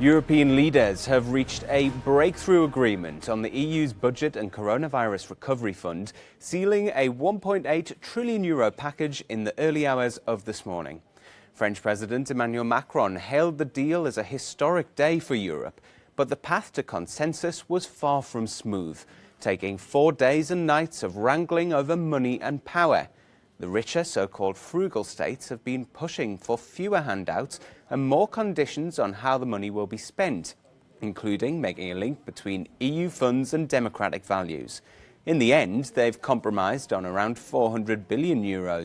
European leaders have reached a breakthrough agreement on the EU's budget and coronavirus recovery fund, sealing a €1.8 trillion package in the early hours of this morning. French President Emmanuel Macron hailed the deal as a historic day for Europe, but the path to consensus was far from smooth, taking 4 days and nights of wrangling over money and power. The richer, so-called frugal states have been pushing for fewer handouts and more conditions on how the money will be spent, including making a link between EU funds and democratic values. In the end, they've compromised on around €400 billion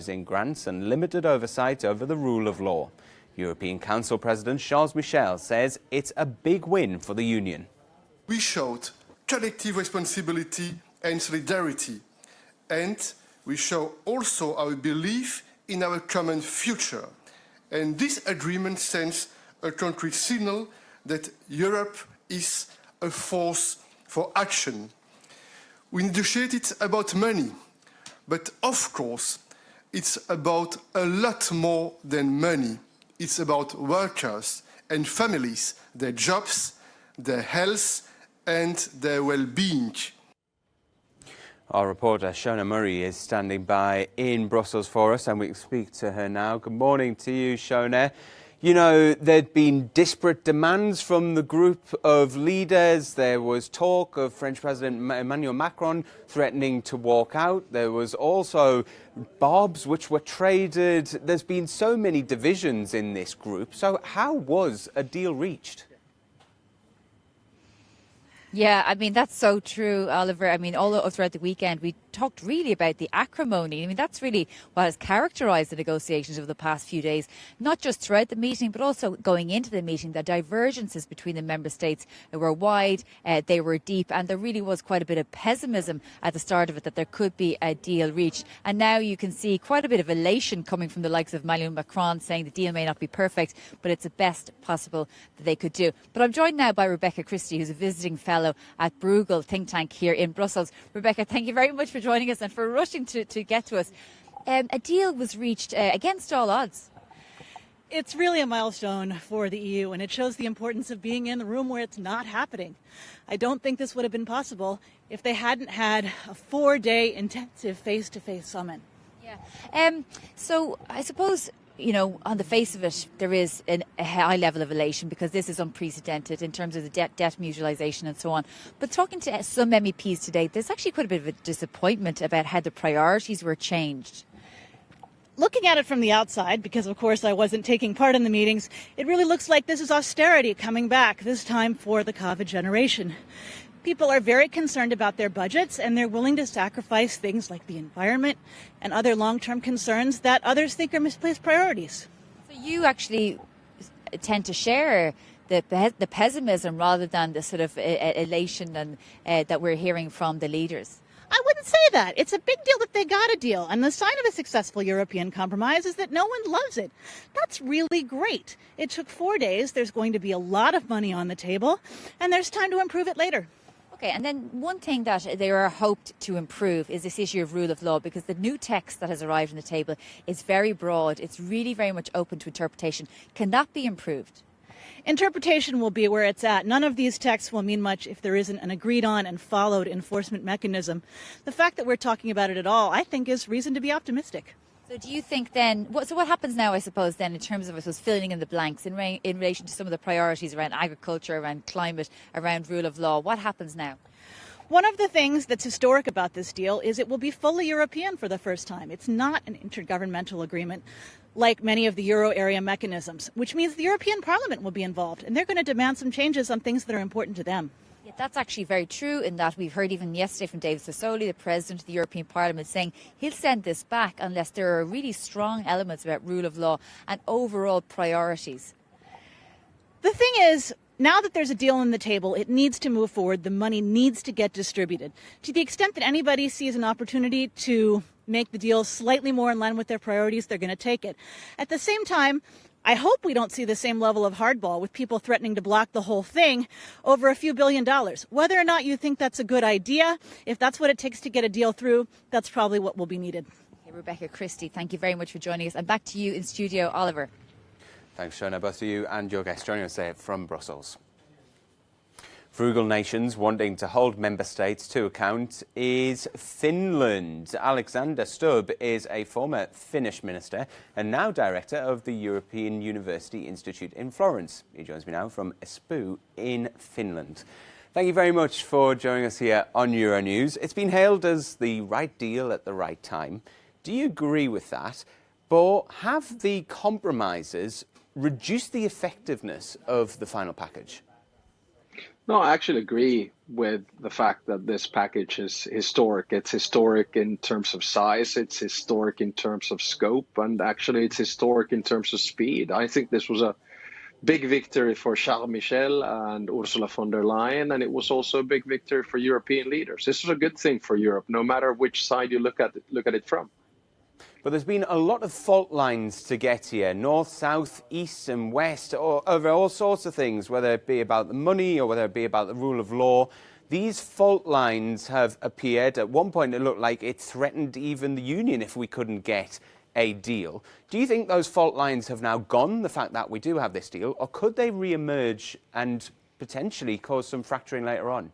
in grants and limited oversight over the rule of law. European Council President Charles Michel says it's a big win for the Union. We showed collective responsibility and solidarity, and we show also our belief in our common future. And this agreement sends a concrete signal that Europe is a force for action. We negotiated about money, but of course, it's about a lot more than money. It's about workers and families, their jobs, their health, and their well-being. Our reporter Shona Murray is standing by in Brussels for us, and we can speak to her now. Good morning to you, Shona. You know, there'd been disparate demands from the group of leaders. There was talk of French President Emmanuel Macron threatening to walk out. There was also barbs which were traded. There's been so many divisions in this group. So how was a deal reached? Yeah, I mean, that's so true, Oliver. I mean, all throughout the weekend, we talked really about the acrimony. I mean, that's really what has characterised the negotiations over the past few days, not just throughout the meeting, but also going into the meeting. The divergences between the member states were wide, they were deep, and there really was quite a bit of pessimism at the start of it that there could be a deal reached. And now you can see quite a bit of elation coming from the likes of Emmanuel Macron, saying the deal may not be perfect, but it's the best possible that they could do. But I'm joined now by Rebecca Christie, who's a visiting fellow at Frugal think tank here in Brussels. Rebecca, thank you very much for joining us and for rushing to get to us. A deal was reached against all odds. It's really a milestone for the EU, and it shows the importance of being in the room where it's not happening. I don't think this would have been possible if they hadn't had a 4-day intensive face-to-face summit. Yeah. So I suppose, you know, on the face of it, there is a high level of elation because this is unprecedented in terms of the debt mutualisation and so on. But talking to some MEPs today, there's actually quite a bit of a disappointment about how the priorities were changed. Looking at it from the outside, because of course I wasn't taking part in the meetings, it really looks like this is austerity coming back, this time for the COVID generation. People are very concerned about their budgets, and they're willing to sacrifice things like the environment and other long-term concerns that others think are misplaced priorities. So you actually tend to share the pessimism rather than the sort of elation and that we're hearing from the leaders. I wouldn't say that. It's a big deal that they got a deal. And the sign of a successful European compromise is that no one loves it. That's really great. It took 4 days. There's going to be a lot of money on the table, and there's time to improve it later. Okay, and then one thing that they are hoped to improve is this issue of rule of law, because the new text that has arrived on the table is very broad. It's really very much open to interpretation. Can that be improved? Interpretation will be where it's at. None of these texts will mean much if there isn't an agreed on and followed enforcement mechanism. The fact that we're talking about it at all, I think, is reason to be optimistic. So do you think then, so what happens now, I suppose, then, in terms of, I suppose, filling in the blanks in relation to some of the priorities around agriculture, around climate, around rule of law? What happens now? One of the things that's historic about this deal is it will be fully European for the first time. It's not an intergovernmental agreement like many of the euro area mechanisms, which means the European Parliament will be involved, and they're going to demand some changes on things that are important to them. Yeah, that's actually very true, in that we've heard even yesterday from David Sassoli, the President of the European Parliament, saying he'll send this back unless there are really strong elements about rule of law and overall priorities. The thing is, now that there's a deal on the table, it needs to move forward. The money needs to get distributed. To the extent that anybody sees an opportunity to make the deal slightly more in line with their priorities, they're going to take it. At the same time, I hope we don't see the same level of hardball with people threatening to block the whole thing over a few $1 billion. Whether or not you think that's a good idea, if that's what it takes to get a deal through, that's probably what will be needed. Okay, Rebecca Christie, thank you very much for joining us. And back to you in studio, Oliver. Thanks, Shona, both of you and your guests joining us there from Brussels. Frugal nations wanting to hold member states to account is Finland. Alexander Stubb is a former Finnish minister and now director of the European University Institute in Florence. He joins me now from Espoo in Finland. Thank you very much for joining us here on Euronews. It's been hailed as the right deal at the right time. Do you agree with that? But have the compromises reduced the effectiveness of the final package? No, I actually agree with the fact that this package is historic. It's historic in terms of size, it's historic in terms of scope, and actually it's historic in terms of speed. I think this was a big victory for Charles Michel and Ursula von der Leyen, and it was also a big victory for European leaders. This was a good thing for Europe, no matter which side you look at it from. But there's been a lot of fault lines to get here, north, south, east and west, or over all sorts of things, whether it be about the money or whether it be about the rule of law. These fault lines have appeared. At one point, it looked like it threatened even the union if we couldn't get a deal. Do you think those fault lines have now gone, the fact that we do have this deal, or could they re-emerge and potentially cause some fracturing later on?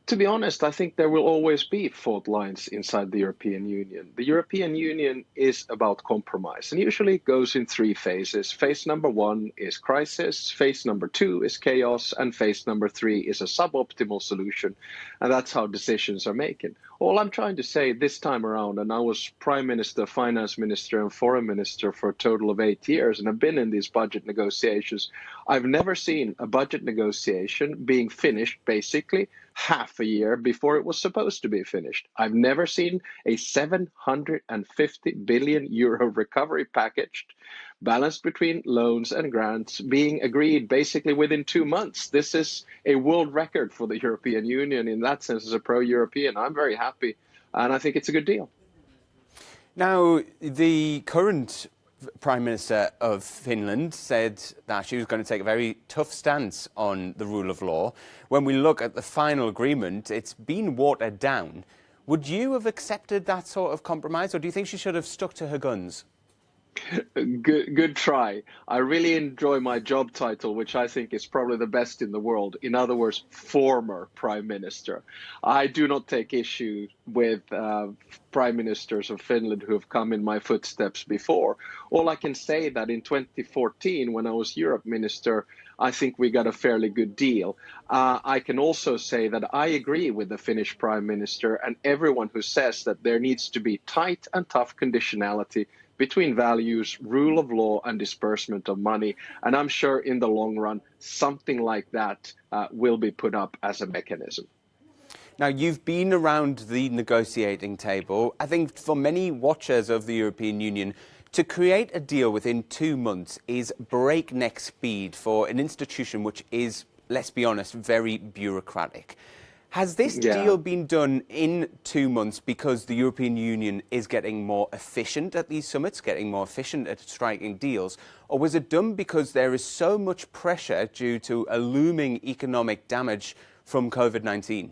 To be honest, I think there will always be fault lines inside the European Union. The European Union is about compromise, and usually it goes in three phases. Phase number one is crisis, phase number two is chaos, and phase number three is a suboptimal solution. And that's how decisions are made. All I'm trying to say this time around, and I was Prime Minister, Finance Minister, and Foreign Minister for a total of 8 years, and I've been in these budget negotiations. I've never seen a budget negotiation being finished basically half a year before it was supposed to be finished. I've never seen a 750 billion euro recovery package balanced between loans and grants being agreed basically within 2 months. This is a world record for the European Union in that sense as a pro-European. I'm very happy and I think it's a good deal. Now, the current Prime Minister of Finland said that she was going to take a very tough stance on the rule of law. When we look at the final agreement, it's been watered down. Would you have accepted that sort of compromise, or do you think she should have stuck to her guns? Good try. I really enjoy my job title, which I think is probably the best in the world. In other words, former prime minister. I do not take issue with prime ministers of Finland who have come in my footsteps before. All I can say that in 2014, when I was Europe minister, I think we got a fairly good deal. I can also say that I agree with the Finnish prime minister and everyone who says that there needs to be tight and tough conditionality between values, rule of law and disbursement of money. And I'm sure in the long run, something like that will be put up as a mechanism. Now, you've been around the negotiating table. I think for many watchers of the European Union, to create a deal within 2 months is breakneck speed for an institution which is, let's be honest, very bureaucratic. Has this deal been done in 2 months because the European Union is getting more efficient at these summits, getting more efficient at striking deals? Or was it done because there is so much pressure due to a looming economic damage from COVID-19?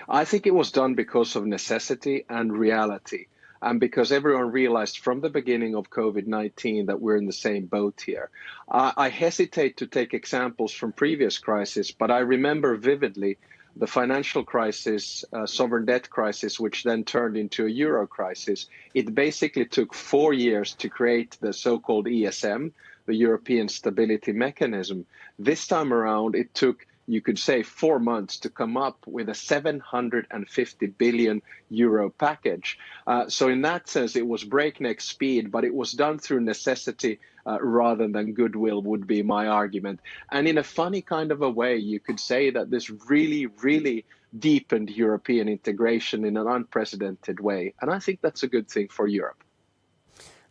I think it was done because of necessity and reality. And because everyone realized from the beginning of COVID-19 that we're in the same boat here. I hesitate to take examples from previous crises, but I remember vividly the financial crisis, sovereign debt crisis, which then turned into a euro crisis. It basically took 4 years to create the so-called ESM, the European Stability Mechanism. This time around, it took, you could say, 4 months to come up with a 750 billion euro package. So in that sense, it was breakneck speed, but it was done through necessity rather than goodwill would be my argument. And in a funny kind of a way, you could say that this really, really deepened European integration in an unprecedented way. And I think that's a good thing for Europe.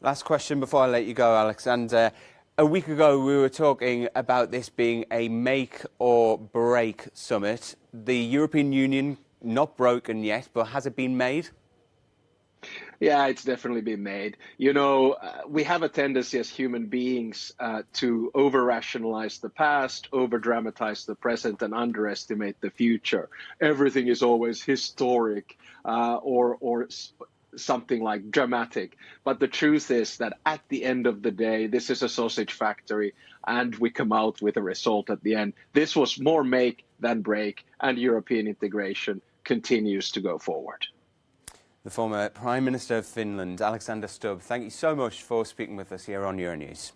Last question before I let you go, Alexander. A week ago, we were talking about this being a make or break summit. The European Union, not broken yet, but has it been made? Yeah, it's definitely been made. You know, we have a tendency as human beings to over-rationalize the past, over-dramatize the present, and underestimate the future. Everything is always historic or something like dramatic. But the truth is that at the end of the day, this is a sausage factory, and we come out with a result at the end. This was more make than break, and European integration continues to go forward. The former Prime Minister of Finland, Alexander Stubb, thank you so much for speaking with us here on Euronews.